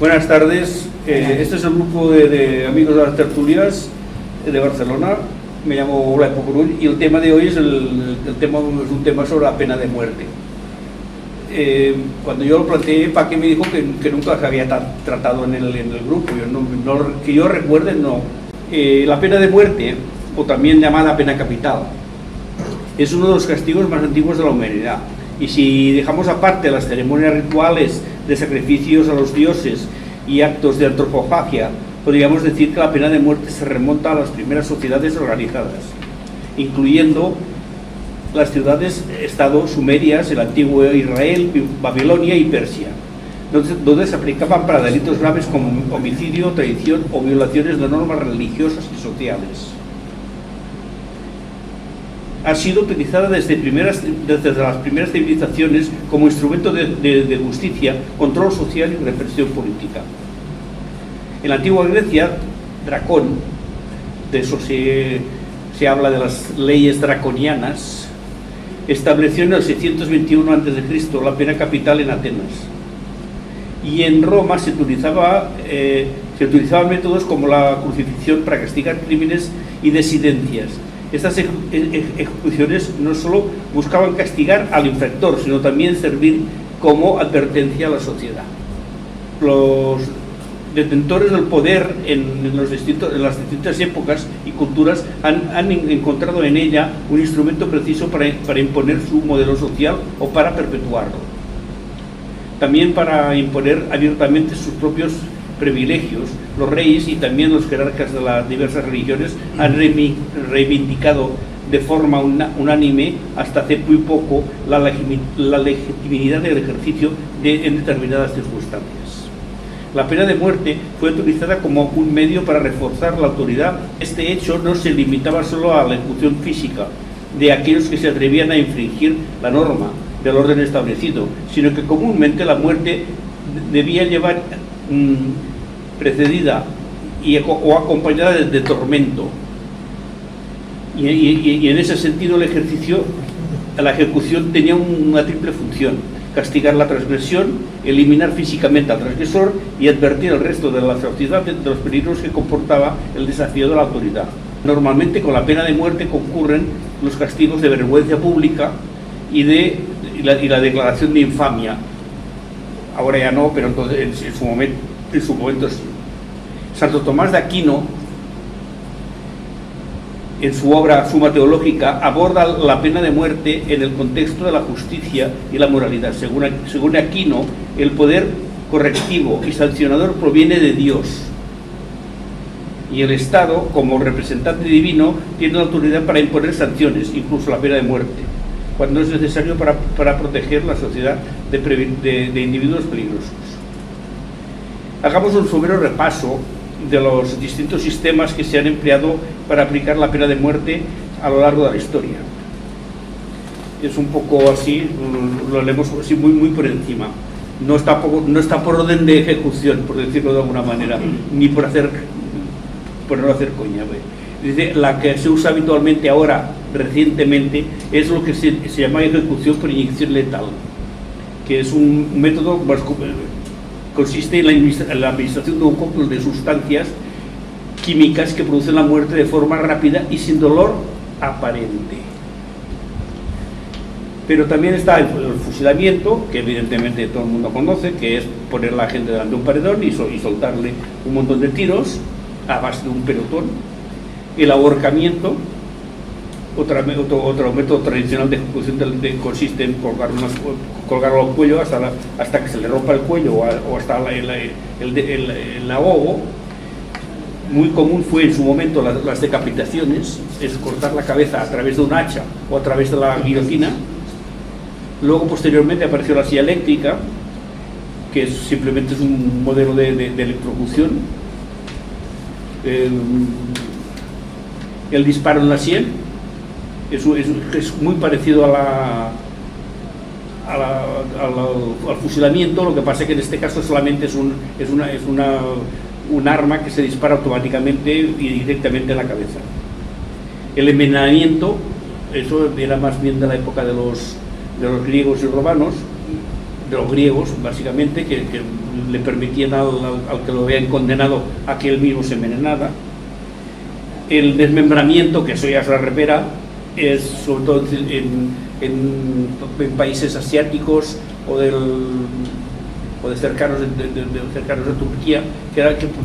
Buenas tardes, este es el grupo de amigos de las tertulias de Barcelona. Me llamo Blai Pocorull y el tema de hoy es un tema sobre la pena de muerte. Cuando yo lo planteé, Paque me dijo que nunca se había tratado en el grupo. Que yo recuerde, no. La pena de muerte, o también llamada pena capital, es uno de los castigos más antiguos de la humanidad. Y si dejamos aparte las ceremonias rituales de sacrificios a los dioses y actos de antropofagia, podríamos decir que la pena de muerte se remonta a las primeras sociedades organizadas, incluyendo las ciudades-estado sumerias, el antiguo Israel, Babilonia y Persia, donde se aplicaban para delitos graves como homicidio, traición o violaciones de normas religiosas y sociales. Ha sido utilizada desde las primeras civilizaciones como instrumento de justicia, control social y represión política. En la antigua Grecia, Dracón, de eso se habla de las leyes draconianas, estableció en el 621 a.C. la pena capital en Atenas. Y en Roma se utilizaban métodos como la crucifixión para castigar crímenes y disidencias. Estas ejecuciones no solo buscaban castigar al infractor, sino también servir como advertencia a la sociedad. Los detentores del poder en las distintas épocas y culturas han encontrado en ella un instrumento preciso para imponer su modelo social o para perpetuarlo. También para imponer abiertamente sus propios privilegios. Los reyes y también los jerarcas de las diversas religiones han reivindicado de forma unánime hasta hace muy poco la legitimidad del ejercicio en determinadas circunstancias. La pena de muerte fue utilizada como un medio para reforzar la autoridad. Este hecho no se limitaba solo a la ejecución física de aquellos que se atrevían a infringir la norma del orden establecido, sino que comúnmente la muerte debía llevar precedida o acompañada de tormento. Y en ese sentido la ejecución tenía una triple función: castigar la transgresión, eliminar físicamente al transgresor y advertir al resto de la sociedad de los peligros que comportaba el desafío de la autoridad. Normalmente con la pena de muerte concurren los castigos de vergüenza pública y la declaración de infamia. Ahora ya no, pero entonces en su momento sí. Santo Tomás de Aquino, en su obra Suma Teológica, aborda la pena de muerte en el contexto de la justicia y la moralidad. Según Aquino, el poder correctivo y sancionador proviene de Dios, y el Estado, como representante divino, tiene la autoridad para imponer sanciones, incluso la pena de muerte, cuando es necesario para proteger la sociedad de individuos peligrosos. Hagamos un somero repaso de los distintos sistemas que se han empleado para aplicar la pena de muerte a lo largo de la historia. Es un poco así, lo leemos así muy por encima. No está por orden de ejecución, por decirlo de alguna manera, ni por no hacer coña. Dice, la que se usa habitualmente ahora, recientemente, es lo que se llama ejecución por inyección letal, que es un método más consiste en la administración de un cóctel de sustancias químicas que producen la muerte de forma rápida y sin dolor aparente. Pero también está el fusilamiento, que evidentemente todo el mundo conoce, que es poner a la gente delante de un paredón y soltarle un montón de tiros a base de un pelotón. El ahorcamiento, otro método tradicional de ejecución consiste en colgarlo al cuello hasta que se le rompa el cuello o hasta el ahogo. Muy común fue en su momento las decapitaciones, es cortar la cabeza a través de un hacha o a través de la guillotina. Luego posteriormente apareció la silla eléctrica, que simplemente es un modelo de electrocución. El disparo en la sien es muy parecido al fusilamiento, lo que pasa es que en este caso solamente es un arma que se dispara automáticamente y directamente en la cabeza. El envenenamiento, eso era más bien de la época de los griegos y romanos, de los griegos básicamente, que le permitían al que lo habían condenado a que él mismo se envenenara. El desmembramiento, que eso ya es la repera, es sobre todo en países asiáticos o de cercanos de Turquía, que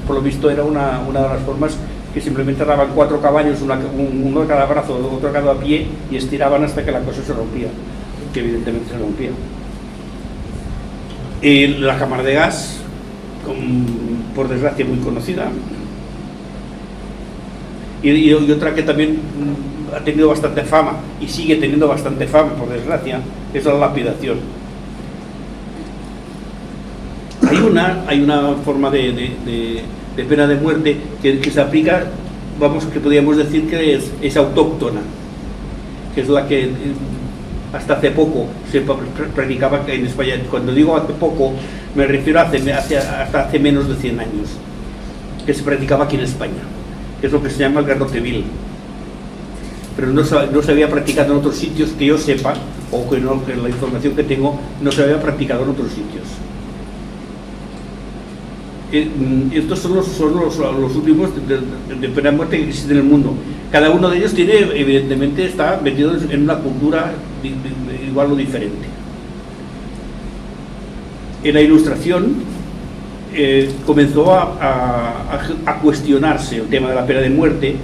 por lo visto era una de las formas que simplemente daban 4 caballos, uno de cada brazo, otro cada pie, y estiraban hasta que la cosa se rompía, que evidentemente se rompía. La cámara de gas, por desgracia muy conocida, y otra que también ha tenido bastante fama y sigue teniendo bastante fama, por desgracia, es la lapidación. Hay una forma de pena de muerte que se aplica, vamos, que podríamos decir que es autóctona, que es la que hasta hace poco se practicaba en España. Cuando digo hace poco, me refiero hasta hace menos de 100 años, que se practicaba aquí en España, que es lo que se llama el garrote vil. Pero no se había practicado en otros sitios que yo sepa, o que la información que tengo no se había practicado en otros sitios. Estos son los últimos de pena de muerte que existen en el mundo. Cada uno de ellos evidentemente está metido en una cultura igual o diferente. En la Ilustración comenzó a cuestionarse el tema de la pena de muerte,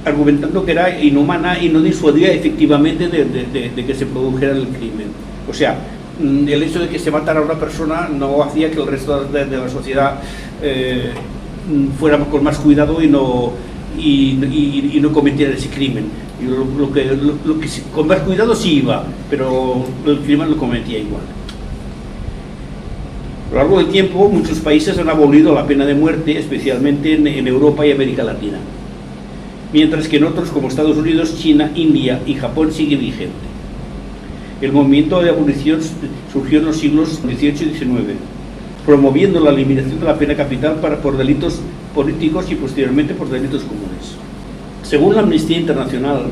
argumentando que era inhumana y no disuadía efectivamente de que se produjera el crimen. O sea, el hecho de que se matara a una persona no hacía que el resto de la sociedad fuera con más cuidado y no cometiera ese crimen. Y lo que con más cuidado sí iba, pero el crimen lo cometía igual. A lo largo del tiempo, muchos países han abolido la pena de muerte, especialmente en Europa y América Latina, mientras que en otros como Estados Unidos, China, India y Japón sigue vigente. El movimiento de abolición surgió en los siglos XVIII y XIX, promoviendo la eliminación de la pena capital por delitos políticos y posteriormente por delitos comunes. Según la Amnistía Internacional,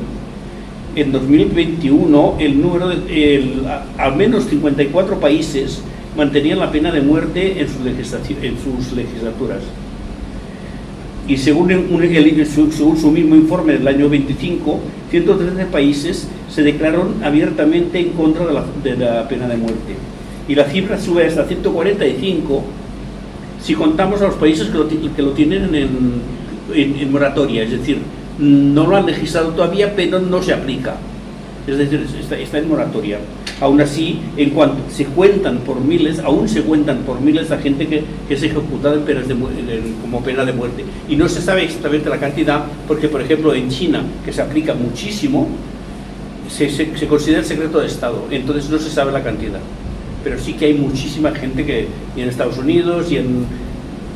en 2021 al menos 54 países mantenían la pena de muerte en sus legislaturas. Y según su mismo informe del año 25, 113 países se declararon abiertamente en contra de la pena de muerte. Y la cifra sube hasta 145 si contamos a los países que lo tienen en moratoria, es decir, no lo han legislado todavía, pero no se aplica. Es decir, está en moratoria. Aún así, en cuanto se cuentan por miles, aún se cuentan por miles la gente que es ejecutada como pena de muerte. Y no se sabe exactamente la cantidad, porque, por ejemplo, en China, que se aplica muchísimo, se considera secreto de Estado, entonces no se sabe la cantidad. Pero sí que hay muchísima gente y en Estados Unidos y en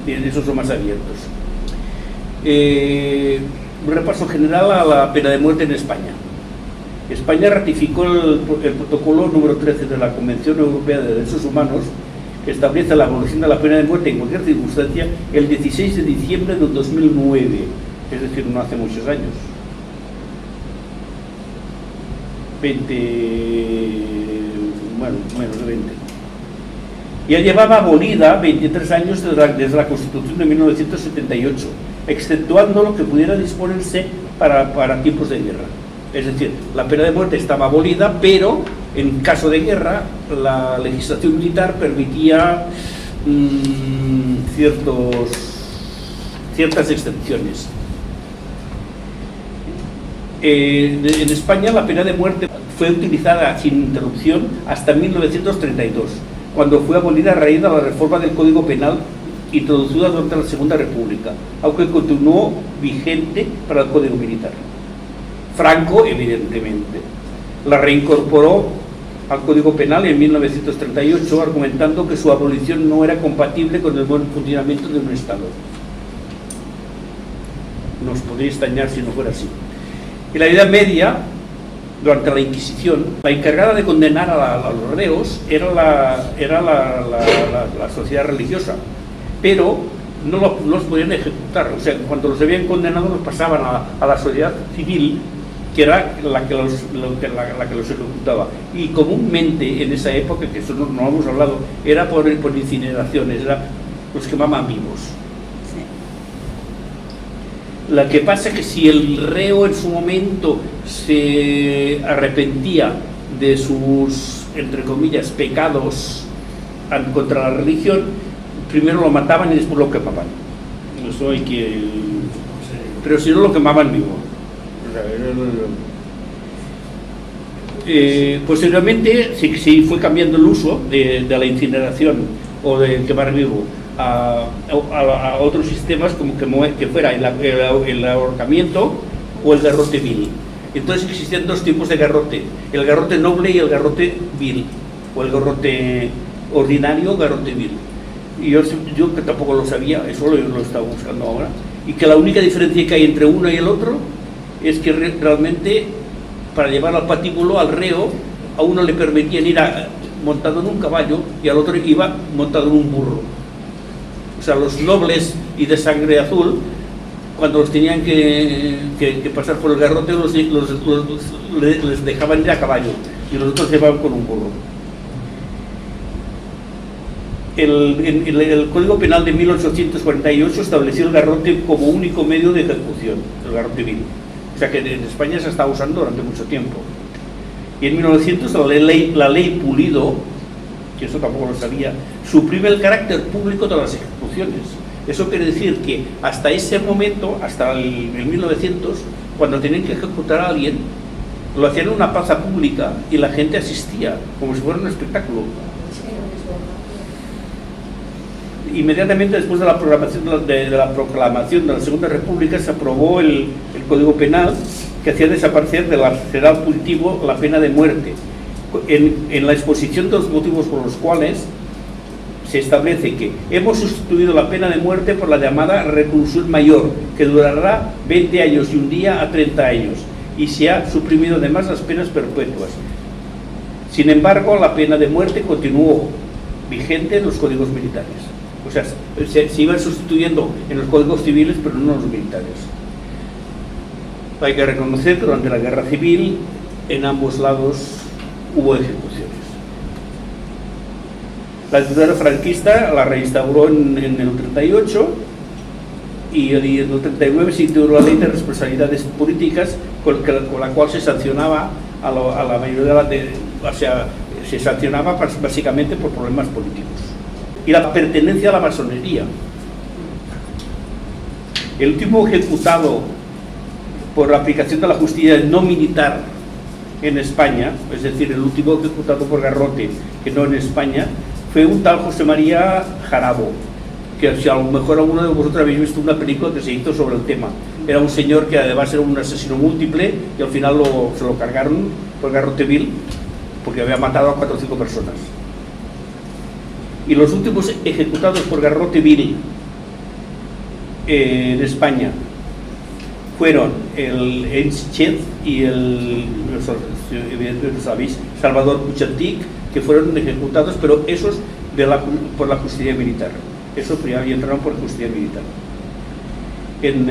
esos son más abiertos. Un repaso general a la pena de muerte en España. España ratificó el protocolo número 13 de la Convención Europea de Derechos Humanos, que establece la abolición de la pena de muerte en cualquier circunstancia, el 16 de diciembre de 2009, es decir, no hace muchos años. Menos de 20. Ya llevaba abolida 23 años desde la Constitución de 1978, exceptuando lo que pudiera disponerse para tiempos de guerra. Es decir, la pena de muerte estaba abolida, pero en caso de guerra la legislación militar permitía ciertas excepciones. En España la pena de muerte fue utilizada sin interrupción hasta 1932, cuando fue abolida a raíz de la reforma del Código Penal introducida durante la Segunda República, aunque continuó vigente para el Código Militar. Franco, evidentemente, la reincorporó al Código Penal en 1938, argumentando que su abolición no era compatible con el buen funcionamiento de un Estado. Nos podría extrañar si no fuera así. En la Edad Media, durante la Inquisición, la encargada de condenar a los reos era la sociedad religiosa, pero no los podían ejecutar. O sea, cuando los habían condenado los pasaban a la sociedad civil que era la que los ejecutaba. Y comúnmente en esa época, que eso no hemos hablado, era por incineraciones, los quemaban vivos. La que pasa es que si el reo en su momento se arrepentía de sus, entre comillas, pecados contra la religión, primero lo mataban y después lo quemaban. Eso hay que... Pero si no, lo quemaban vivo. Posteriormente se fue cambiando el uso de la incineración o de quemar vivo a otros sistemas, como que fuera el ahorcamiento o el garrote vil. Entonces existían dos tipos de garrote: el garrote noble y el garrote vil, o el garrote ordinario o garrote vil. Y yo que tampoco lo sabía, eso lo estaba buscando ahora, y que la única diferencia que hay entre uno y el otro es que realmente para llevar al patíbulo, al reo, a uno le permitían ir montado en un caballo y al otro iba montado en un burro. O sea, los nobles y de sangre azul, cuando los tenían que pasar por el garrote, les dejaban ir a caballo y los otros llevaban con un burro. El Código Penal de 1848 estableció el garrote como único medio de ejecución, el garrote vil. O sea que en España se está usando durante mucho tiempo. Y en 1900 la ley Pulido, que eso tampoco lo sabía, suprime el carácter público de las ejecuciones. Eso quiere decir que hasta ese momento, hasta el 1900, cuando tenían que ejecutar a alguien, lo hacían en una plaza pública y la gente asistía, como si fuera un espectáculo. Inmediatamente después de la proclamación de la Segunda República se aprobó el Código Penal, que hacía desaparecer del arsenal punitivo la pena de muerte. En la exposición de los motivos por los cuales se establece que hemos sustituido la pena de muerte por la llamada reclusión mayor, que durará 20 años y un día a 30 años, y se ha suprimido además las penas perpetuas. Sin embargo, la pena de muerte continuó vigente en los códigos militares. O sea, se iban sustituyendo en los códigos civiles, pero no en los militares. Hay que reconocer que durante la guerra civil en ambos lados hubo ejecuciones. La dictadura franquista la reinstauró en el 38 y en el 39 se integró la ley de responsabilidades políticas con la cual se sancionaba a la mayoría o sea, se sancionaba básicamente por problemas políticos. Y la pertenencia a la masonería. El último ejecutado por la aplicación de la justicia no militar en España, es decir, el último ejecutado por garrote, que no en España, fue un tal José María Jarabo, que si a lo mejor alguno de vosotros habéis visto una película que se hizo sobre el tema. Era un señor que además era un asesino múltiple y al final se lo cargaron por garrote vil porque había matado a 4 o 5 personas. Y los últimos ejecutados por garrote vil en España fueron el Enschet y evidentemente lo sabéis, Salvador Puigcercich, que fueron ejecutados, pero esos por la justicia militar. Esos ya entraron por justicia militar. En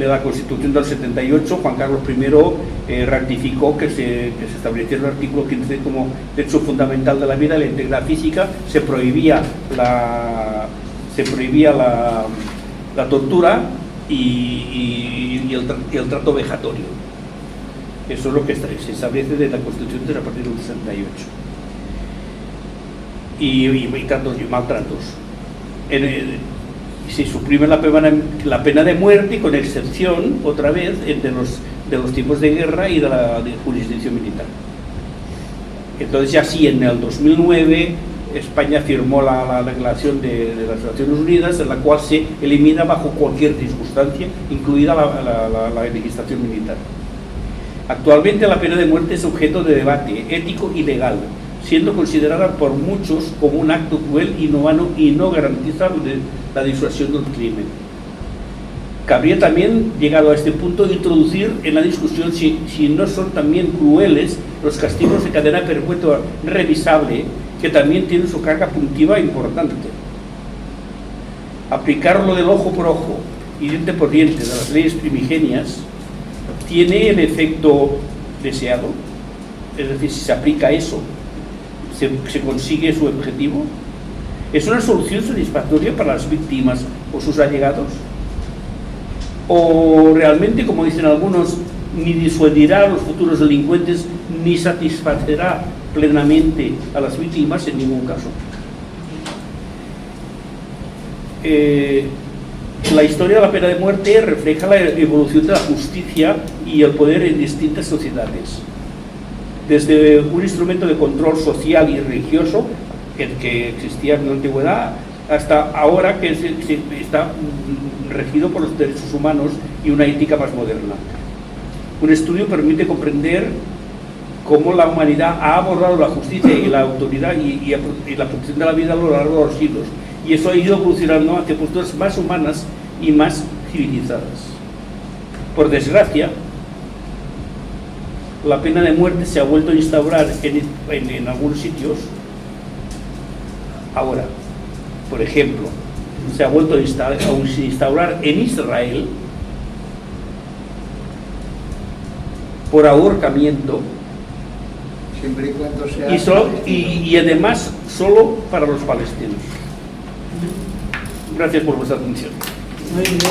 la Constitución del 78, Juan Carlos I ratificó que se estableciera el artículo 15 como derecho fundamental de la vida, la integridad física, se prohibía la tortura y el trato vejatorio. Eso es lo que se establece de la Constitución a partir del 68. Y tratos y maltratos. Se suprime la pena de muerte, con excepción, otra vez, de los tipos de guerra y de la jurisdicción militar. Entonces, ya sí, en el 2009, España firmó la declaración de las Naciones Unidas, en la cual se elimina bajo cualquier circunstancia, incluida la legislación militar. Actualmente, la pena de muerte es objeto de debate ético y legal, siendo considerada por muchos como un acto cruel, inhumano y no garantiza la disuasión del crimen. Cabría también, llegado a este punto, introducir en la discusión si no son también crueles los castigos de cadena perpetua revisable, que también tienen su carga punitiva importante. Aplicar lo del ojo por ojo y diente por diente de las leyes primigenias ¿tiene el efecto deseado? Es decir, si se aplica eso, ¿se consigue su objetivo? ¿Es una solución satisfactoria para las víctimas o sus allegados? ¿O realmente, como dicen algunos, ni disuadirá a los futuros delincuentes ni satisfacerá plenamente a las víctimas? En ningún caso. La historia de la pena de muerte refleja la evolución de la justicia y el poder en distintas sociedades. Desde un instrumento de control social y religioso, el que existía en la antigüedad, hasta ahora que está regido por los derechos humanos y una ética más moderna. Un estudio permite comprender cómo la humanidad ha abordado la justicia y la autoridad y la protección de la vida a lo largo de los siglos. Y eso ha ido evolucionando hacia posturas más humanas y más civilizadas. Por desgracia, la pena de muerte se ha vuelto a instaurar en algunos sitios. Ahora, por ejemplo, se ha vuelto a instaurar en Israel por ahorcamiento, siempre y cuando sea y además solo para los palestinos. Gracias por vuestra atención. Muy bien.